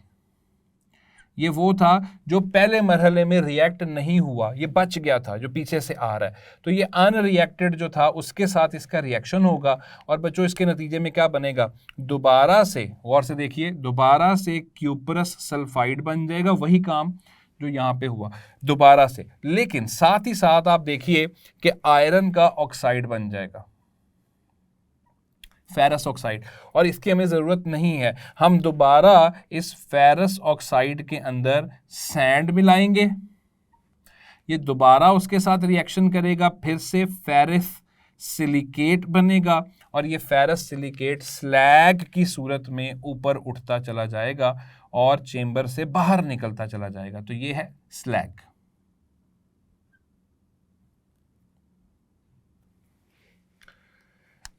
ये वो था जो पहले मरहले में रिएक्ट नहीं हुआ, ये बच गया था जो पीछे से आ रहा है। तो ये अनरिएक्टेड जो था उसके साथ इसका रिएक्शन होगा, और बच्चों इसके नतीजे में क्या बनेगा, दोबारा से, गौर से देखिए, दोबारा से क्यूपरस सल्फाइड बन जाएगा, वही काम जो यहाँ पे हुआ दोबारा से। लेकिन साथ ही साथ आप देखिए कि आयरन का ऑक्साइड बन जाएगा, फेरस ऑक्साइड, और इसकी हमें ज़रूरत नहीं है। हम दोबारा इस फेरस ऑक्साइड के अंदर सैंड मिलाएंगे, ये दोबारा उसके साथ रिएक्शन करेगा, फिर से फेरस सिलिकेट बनेगा, और ये फेरस सिलिकेट स्लैग की सूरत में ऊपर उठता चला जाएगा और चेंबर से बाहर निकलता चला जाएगा। तो ये है स्लैग।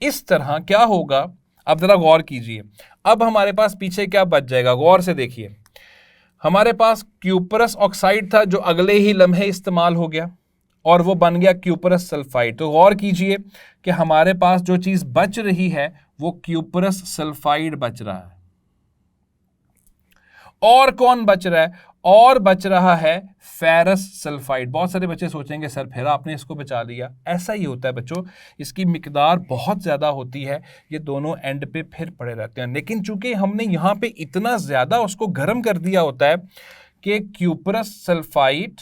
इस तरह क्या होगा, अब जरा गौर कीजिए, अब हमारे पास पीछे क्या बच जाएगा, गौर से देखिए, हमारे पास क्यूपरस ऑक्साइड था जो अगले ही लम्हे इस्तेमाल हो गया, और वो बन गया क्यूपरस सल्फाइड। तो गौर कीजिए कि हमारे पास जो चीज बच रही है वो क्यूपरस सल्फाइड बच रहा है। और कौन बच रहा है? और बच रहा है फेरस सल्फाइड। बहुत सारे बच्चे सोचेंगे सर फिर आपने इसको बचा लिया। ऐसा ही होता है बच्चों, इसकी मिकदार बहुत ज़्यादा होती है, ये दोनों एंड पे फिर पड़े रहते हैं। लेकिन चूंकि हमने यहाँ पे इतना ज़्यादा उसको गर्म कर दिया होता है कि क्यूपरस सल्फाइड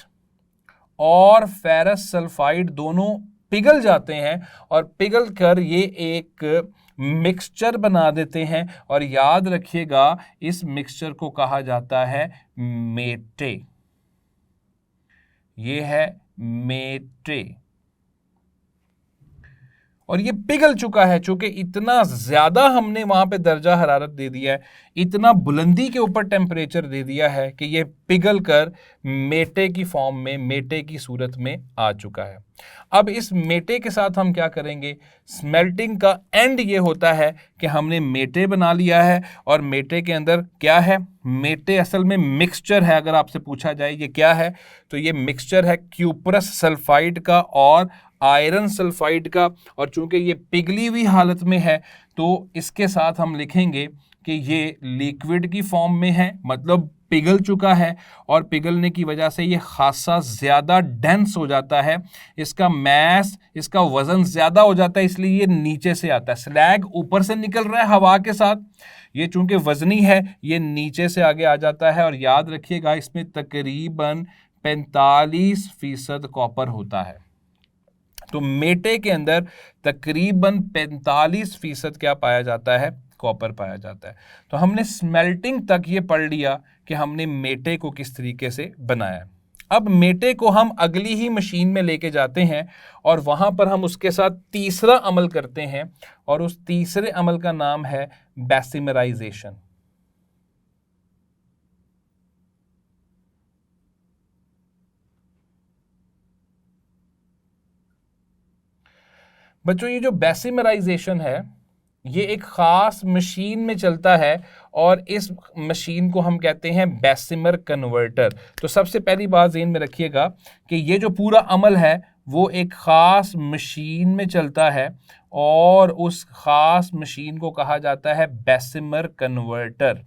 और फेरस सल्फाइड दोनों पिघल जाते हैं और पिघल कर ये एक मिक्सचर बना देते हैं। और याद रखिएगा इस मिक्सचर को कहा जाता है मेटे। ये है मेटे और ये पिघल चुका है। चूंकि इतना ज्यादा हमने वहां पे दर्जा हरारत दे दिया है, इतना बुलंदी के ऊपर टेम्परेचर दे दिया है कि ये पिघल कर मेटे की फॉर्म में, मेटे की सूरत में आ चुका है। अब इस मेटे के साथ हम क्या करेंगे? स्मेल्टिंग का एंड ये होता है कि हमने मेटे बना लिया है और मेटे के अंदर क्या है? मेटे असल में मिक्सचर है। अगर आपसे पूछा जाए ये क्या है, तो ये मिक्सचर है क्यूपरस सल्फाइड का और आयरन सल्फाइड का। और चूंकि ये पिघली हुई हालत में है तो इसके साथ हम लिखेंगे कि ये लिक्विड की फॉर्म में है, मतलब पिघल चुका है। और पिघलने की वजह से ये खासा ज़्यादा डेंस हो जाता है, इसका मैस, इसका वज़न ज़्यादा हो जाता है, इसलिए ये नीचे से आता है। स्लैग ऊपर से निकल रहा है हवा के साथ, ये चूंकि वज़नी है ये नीचे से आगे आ जाता है। और याद रखिएगा इसमें तकरीबन 45% कॉपर होता है। तो मेटे के अंदर तकरीबन 45% क्या पाया जाता है? कॉपर पाया जाता है। तो हमने स्मेल्टिंग तक ये पढ़ लिया कि हमने मेटे को किस तरीके से बनाया। अब मेटे को हम अगली ही मशीन में लेके जाते हैं और वहां पर हम उसके साथ तीसरा अमल करते हैं और उस तीसरे अमल का नाम है बेसिमराइजेशन। बच्चों ये जो बेसिमराइजेशन है ये एक ख़ास मशीन में चलता है और इस मशीन को हम कहते हैं बेसिमर कन्वर्टर। तो सबसे पहली बात ज़हन में रखिएगा कि ये जो पूरा अमल है वो एक ख़ास मशीन में चलता है और उस ख़ास मशीन को कहा जाता है बेसिमर कन्वर्टर।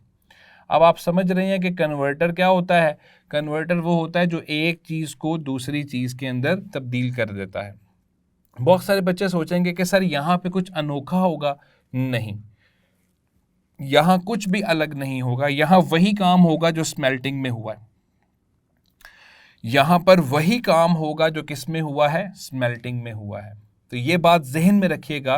अब आप समझ रहे हैं कि कन्वर्टर क्या होता है? कन्वर्टर वो होता है जो एक चीज़ को दूसरी चीज़ के अंदर तब्दील कर देता है। बहुत सारे बच्चे सोचेंगे कि सर यहाँ पे कुछ अनोखा होगा। नहीं, यहां कुछ भी अलग नहीं होगा, यहां वही काम होगा जो स्मेल्टिंग में हुआ है। यहां पर वही काम होगा जो किस में हुआ है? स्मेल्टिंग में हुआ है। तो ये बात जहन में रखिएगा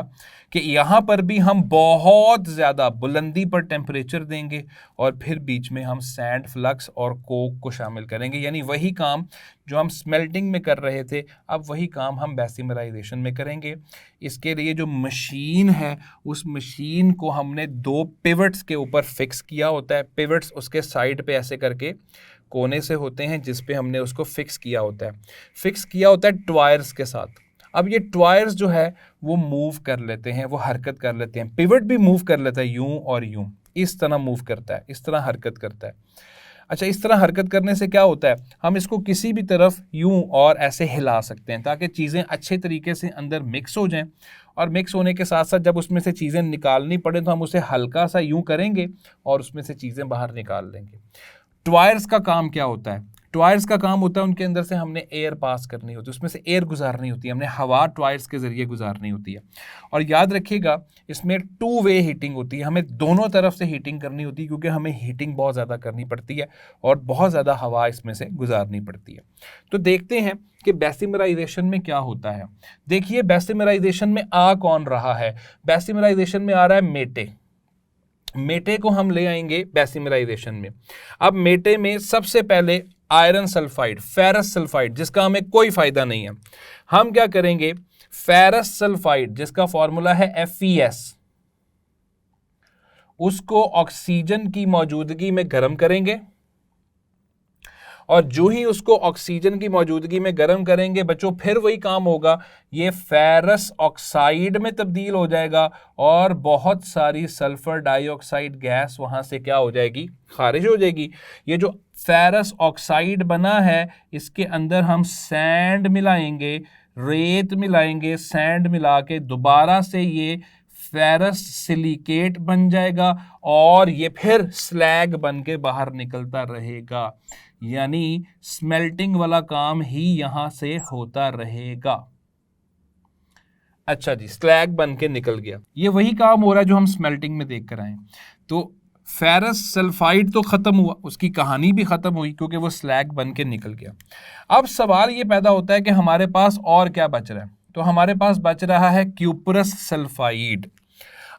कि यहां पर भी हम बहुत ज़्यादा बुलंदी पर टेम्परेचर देंगे और फिर बीच में हम सैंड फ्लक्स और कोक को शामिल करेंगे। यानी वही काम जो हम स्मेल्टिंग में कर रहे थे अब वही काम हम बेसिमराइजेशन में करेंगे। इसके लिए जो मशीन है उस मशीन को हमने 2 पिवट्स के ऊपर फिक्स किया होता है। पिवट्स उसके साइड पे ऐसे करके कोने से होते हैं जिस पे हमने उसको फिक्स किया होता है। फिक्स किया होता है ट्वायर्स के साथ। अब ये ट्वायर्स जो है वो मूव कर लेते हैं, वो हरकत कर लेते हैं। पिवट भी मूव कर लेता है, यूं और यूं, इस तरह मूव करता है, इस तरह हरकत करता है। अच्छा, इस तरह हरकत करने से क्या होता है? हम इसको किसी भी तरफ यूं और ऐसे हिला सकते हैं ताकि चीज़ें अच्छे तरीके से अंदर मिक्स हो जाएं। और मिक्स होने के साथ साथ जब उसमें से चीज़ें निकालनी पड़े तो हम उसे हल्का सा यूं करेंगे और उसमें से चीज़ें बाहर निकाल लेंगे। ट्वायर्स का काम क्या होता है? ट्वायर्स का काम होता है उनके अंदर से हमने एयर पास करनी होती है, उसमें से एयर गुजारनी होती है, हमने हवा ट्वायर्स के ज़रिए गुजारनी होती है। और याद रखिएगा इसमें 2 वे हीटिंग होती है, हमें दोनों तरफ से हीटिंग करनी होती है क्योंकि हमें हीटिंग बहुत ज़्यादा करनी पड़ती है और बहुत ज़्यादा हवा इसमें से गुजारनी पड़ती है। तो देखते हैं कि बेसिमराइजेशन में क्या होता है। देखिए बेसिमराइजेशन में आ कौन रहा है? बेसिमराइजेशन में आ रहा है मेटे। मेटे को हम ले आएंगे बेसिमराइजेशन में। अब मेटे में सबसे पहले आयरन सल्फाइड, फेरस सल्फाइड, जिसका हमें कोई फायदा नहीं है, हम क्या करेंगे? फेरस सल्फाइड जिसका फॉर्मूला है FeS, उसको ऑक्सीजन की मौजूदगी में गर्म करेंगे और जो ही उसको ऑक्सीजन की मौजूदगी में गर्म करेंगे बच्चों फिर वही काम होगा, ये फेरस ऑक्साइड में तब्दील हो जाएगा और बहुत सारी सल्फर डाइऑक्साइड गैस वहां से क्या हो जाएगी? खारिज हो जाएगी। ये जो फेरस ऑक्साइड बना है, इसके अंदर हम सैंड मिलाएंगे, रेत मिलाएंगे, सैंड मिला के दोबारा से ये फेरस सिलिकेट बन जाएगा और ये फिर स्लैग बन के बाहर निकलता रहेगा। यानी स्मेल्टिंग वाला काम ही यहां से होता रहेगा। अच्छा जी, स्लैग बन के निकल गया। ये वही काम हो रहा है जो हम स्मेल्टिंग में देख कर आए। तो फेरस सल्फाइड तो खत्म हुआ, उसकी कहानी भी खत्म हुई क्योंकि वो स्लैग बन के निकल गया। अब सवाल ये पैदा होता है कि हमारे पास और क्या बच रहा है। तो हमारे पास बच रहा है क्यूपरस सल्फाइड।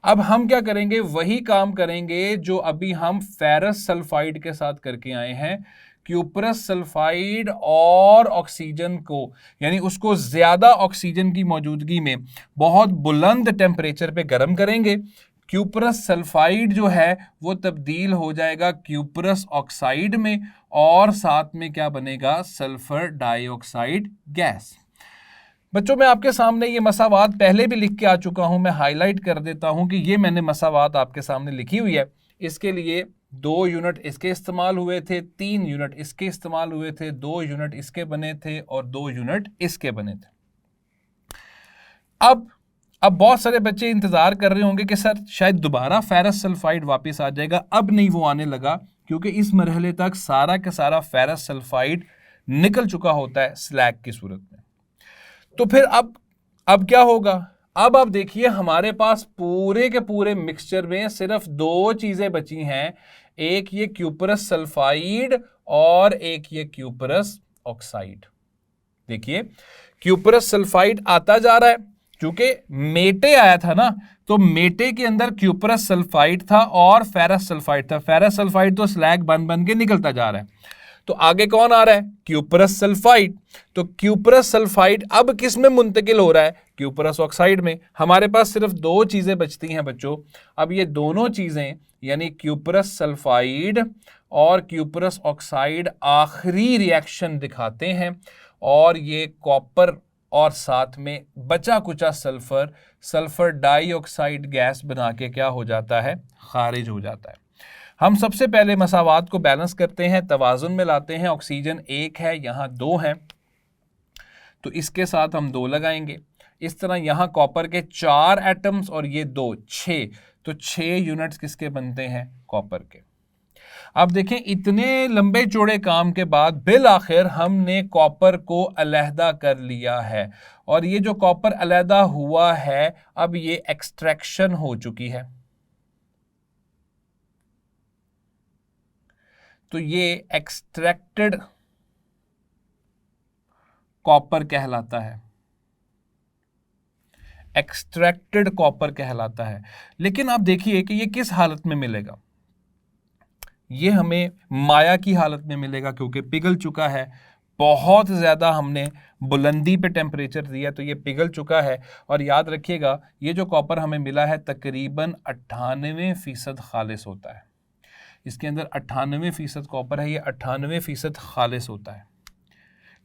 अब हम क्या करेंगे, वही काम करेंगे जो अभी हम फेरस सल्फाइड के साथ करके आए हैं। क्यूपरस सल्फाइड और ऑक्सीजन को, यानी उसको ज्यादा ऑक्सीजन की मौजूदगी में बहुत बुलंद टेम्परेचर पे गर्म करेंगे। क्यूपरस सल्फाइड जो है वो तब्दील हो जाएगा क्यूपरस ऑक्साइड में और साथ में क्या बनेगा, सल्फर डाइऑक्साइड गैस। बच्चों, मैं आपके सामने ये मसावात पहले भी लिख के आ चुका हूं, मैं हाईलाइट कर देता हूं कि ये मैंने मसावात आपके सामने लिखी हुई है। इसके लिए 2 यूनिट इसके इस्तेमाल हुए थे, 3 यूनिट इसके इस्तेमाल हुए थे, 2 यूनिट इसके बने थे और 2 यूनिट इसके बने थे। अब बहुत सारे बच्चे इंतजार कर रहे होंगे कि सर शायद दोबारा फेरस सल्फाइड वापस आ जाएगा। अब नहीं, वो आने लगा क्योंकि इस मरहले तक सारा का सारा फेरस सल्फाइड निकल चुका होता है स्लैग की सूरत में। तो फिर अब क्या होगा, अब आप देखिए हमारे पास पूरे के पूरे मिक्सचर में सिर्फ 2 चीजें बची हैं, एक ये क्यूपरस सल्फाइड और एक ये क्यूपरस ऑक्साइड। देखिए क्यूपरस सल्फाइड आता जा रहा है, क्योंकि मेटे आया था ना, तो मेटे के अंदर क्यूपरस सल्फाइड था और फेरस सल्फाइड था। फेरस सल्फाइड तो स्लैग बन बन के निकलता जा रहा है। तो आगे कौन आ रहा है, क्यूपरस सल्फाइड। तो क्यूपरस सल्फाइड अब किस में मुंतकिल हो रहा है, क्यूपरस ऑक्साइड में। हमारे पास सिर्फ 2 चीजें बचती हैं बच्चों। अब ये दोनों चीजें यानी क्यूपरस सल्फाइड और क्यूपरस ऑक्साइड आखिरी रिएक्शन दिखाते हैं और ये कॉपर और साथ में बचा कुचा सल्फर डाइऑक्साइड गैस बना के क्या हो जाता है, खारिज हो जाता है। हम सबसे पहले मसावात को बैलेंस करते हैं, तवाजुन में लाते हैं। ऑक्सीजन 1 है, यहाँ 2 है, तो इसके साथ हम 2 लगाएंगे। इस तरह यहाँ कॉपर के 4 एटम्स और ये 2, 6, तो 6 यूनिट्स किसके बनते हैं, कॉपर के। अब देखें इतने लंबे चौड़े काम के बाद बिल आखिर हमने कॉपर को अलहदा कर लिया है और ये जो कॉपर अलहदा हुआ है अब ये एक्सट्रैक्शन हो चुकी है। तो ये एक्सट्रैक्टेड कॉपर कहलाता है, एक्सट्रैक्टेड कॉपर कहलाता है। लेकिन आप देखिए कि ये किस हालत में मिलेगा, ये हमें माया की हालत में मिलेगा क्योंकि पिघल चुका है। बहुत ज़्यादा हमने बुलंदी पे टेम्परेचर दिया तो ये पिघल चुका है। और याद रखिएगा ये जो कॉपर हमें मिला है तकरीबन 98% खालिस होता है। इसके अंदर 98% कॉपर है, ये 98% खालिस होता है।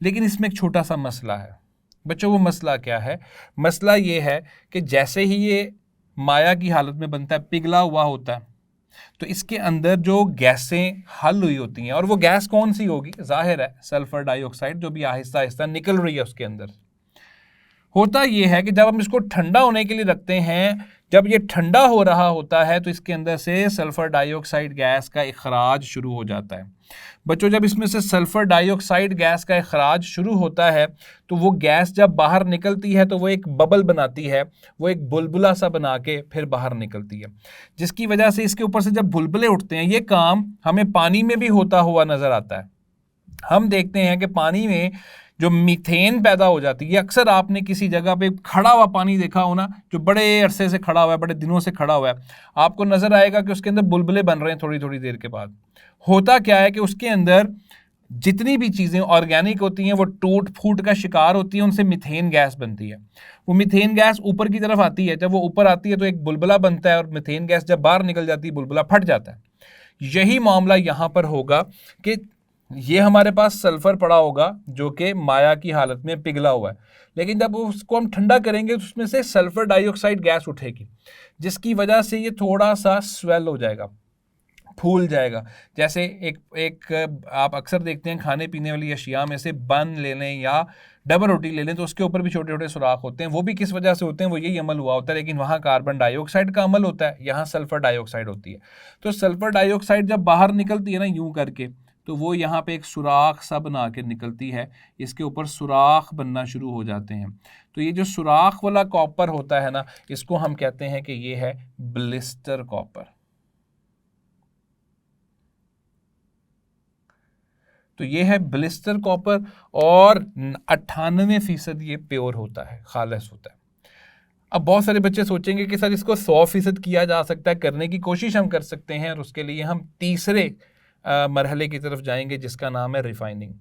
लेकिन इसमें एक छोटा सा मसला है बच्चों। वो मसला क्या है, मसला ये है कि जैसे ही ये माया की हालत में बनता है, पिघला हुआ होता है, तो इसके अंदर जो गैसें हल हुई होती हैं, और वो गैस कौन सी होगी, जाहिर है सल्फर डाइऑक्साइड, जो भी आहिस्ता आहिस्ता निकल रही है उसके अंदर। होता यह है कि जब हम इसको ठंडा होने के लिए रखते हैं, जब ये ठंडा हो रहा होता है तो इसके अंदर से सल्फर डाइऑक्साइड गैस का इखराज शुरू हो जाता है। बच्चों जब इसमें से सल्फर डाइऑक्साइड गैस का इखराज शुरू होता है तो वो गैस जब बाहर निकलती है तो वो एक बबल बनाती है, वो एक बुलबुला सा बना के फिर बाहर निकलती है, जिसकी वजह से इसके ऊपर से जब बुलबुले उठते हैं, ये काम हमें पानी में भी होता हुआ नजर आता है। हम देखते हैं कि पानी में जो मीथेन पैदा हो जाती है, अक्सर आपने किसी जगह पे खड़ा हुआ पानी देखा हो ना, जो बड़े अरसे से खड़ा हुआ है, बड़े दिनों से खड़ा हुआ है, आपको नजर आएगा कि उसके अंदर बुलबुले बन रहे हैं थोड़ी थोड़ी देर के बाद। होता क्या है कि उसके अंदर जितनी भी चीज़ें ऑर्गेनिक होती हैं वो टूट फूट का शिकार होती हैं, उनसे मीथेन गैस बनती है। वो मीथेन गैस ऊपर की तरफ आती है, जब वो ऊपर आती है तो एक बुलबुला बनता है और मीथेन गैस जब बाहर निकल जाती है बुलबुला फट जाता है। यही मामला यहाँ पर होगा कि ये हमारे पास सल्फर पड़ा होगा जो कि माया की हालत में पिघला हुआ है, लेकिन जब उसको हम ठंडा करेंगे तो उसमें से सल्फर डाइऑक्साइड गैस उठेगी, जिसकी वजह से ये थोड़ा सा स्वेल हो जाएगा। फूल जाएगा। जैसे एक आप अक्सर देखते हैं खाने पीने वाली अशिया में से बन ले लें या डबल रोटी ले लें तो उसके ऊपर भी छोटे छोटे सुराख होते हैं। वो भी किस वजह से होते हैं, वो यही अमल हुआ होता है, लेकिन वहाँ कार्बन डाइऑक्साइड का अमल होता है, यहाँ सल्फर डाइऑक्साइड होती है। तो सल्फर डाइऑक्साइड जब बाहर निकलती है ना यूं करके, तो वो यहाँ पे एक सुराख सा बना के निकलती है, इसके ऊपर सुराख बनना शुरू हो जाते हैं। तो ये जो सुराख वाला कॉपर होता है ना, इसको हम कहते हैं कि ये है ब्लिस्टर कॉपर। तो ये है ब्लिस्टर कॉपर और 98% ये प्योर होता है, खालिस होता है। अब बहुत सारे बच्चे सोचेंगे कि सर इसको 100% किया जा सकता है, करने की कोशिश हम कर सकते हैं, और उसके लिए हम तीसरे मरहले की तरफ जाएंगे जिसका नाम है रिफाइनिंग।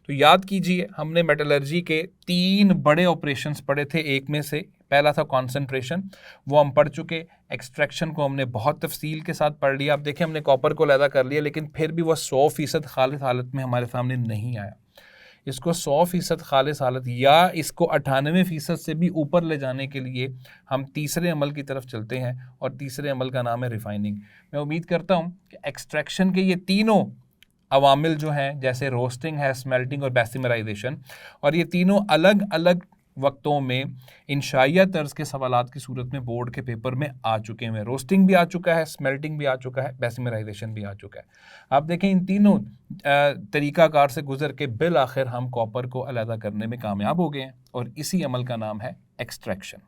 तो याद कीजिए हमने मेटलर्जी के 3 बड़े ऑपरेशंस पढ़े थे। एक में से पहला था कॉन्सेंट्रेशन, वो हम पढ़ चुके। एक्सट्रैक्शन को हमने बहुत तफसील के साथ पढ़ लिया। अब देखें हमने कॉपर को अलहदा कर लिया, लेकिन फिर भी वह 100% खालिस हालत में हमारे सामने नहीं आया। इसको 100% खालिस हालत या इसको 98% से भी ऊपर ले जाने के लिए हम तीसरे अमल की तरफ चलते हैं, और तीसरे अमल का नाम है रिफाइनिंग। मैं उम्मीद करता हूँ कि एक्सट्रैक्शन के ये तीनों अवामिल जो हैं, जैसे रोस्टिंग है, स्मेल्टिंग और बेसिमराइजेशन, और ये तीनों अलग अलग वक्तों में इंशाइया तर्ज के सवालात की सूरत में बोर्ड के पेपर में आ चुके हैं। रोस्टिंग भी आ चुका है, स्मेल्टिंग भी आ चुका है, बेसिमराइजेशन भी आ चुका है। आप देखें इन तीनों तरीक़ाकार से गुजर के बिल आखिर हम कॉपर को अलहदा करने में कामयाब हो गए हैं, और इसी अमल का नाम है एक्सट्रैक्शन।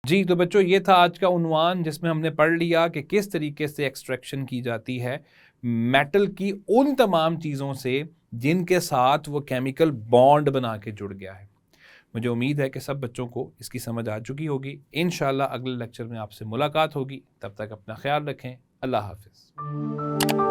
जी तो बच्चों, ये था आज का उन्वान जिसमें हमने पढ़ लिया कि किस तरीके से एक्सट्रैक्शन की जाती है मेटल की उन तमाम चीज़ों से जिनके साथ वो केमिकल बॉन्ड बना के जुड़ गया है। मुझे उम्मीद है कि सब बच्चों को इसकी समझ आ चुकी होगी। इंशाल्लाह अगले लेक्चर में आपसे मुलाकात होगी। तब तक अपना ख्याल रखें। अल्लाह हाफिज़।